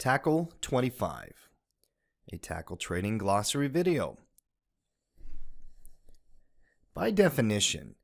Tackle 25, a tackle trading glossary video. By definition,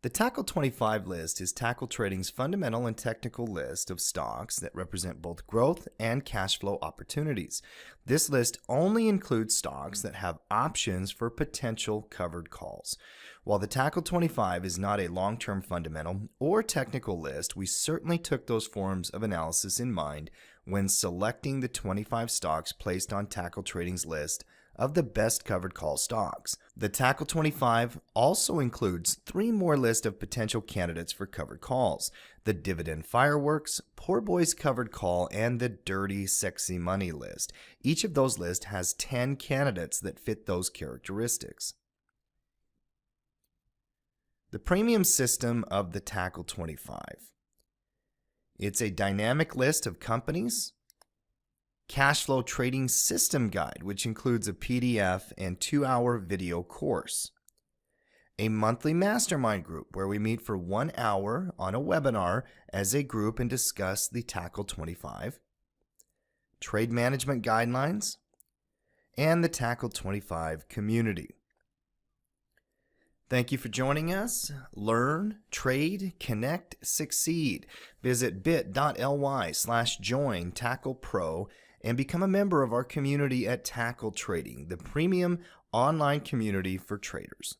the Tackle 25 list is tackle trading's fundamental and technical list of stocks that represent both growth and cash flow opportunities. This list only includes stocks that have options for potential covered calls. While the Tackle 25 is not a long-term fundamental or technical list, we certainly took those forms of analysis in mind when selecting the 25 stocks placed on Tackle Trading's list of the best covered call stocks. The Tackle 25 also includes 3 more lists of potential candidates for covered calls: the Dividend Fireworks, Poor Boys Covered Call, and the Dirty Sexy Money list. Each of those lists has 10 candidates that fit those characteristics. The premium system of the Tackle 25. It's a dynamic list of companies, cash flow trading system guide, which includes a PDF and 2-hour video course, a monthly mastermind group where we meet for 1 hour on a webinar as a group and discuss the Tackle 25, trade management guidelines, and the Tackle 25 community. Thank you for joining us. Learn, trade, connect, succeed. Visit bit.ly/join Tackle Pro and become a member of our community at Tackle Trading, the premium online community for traders.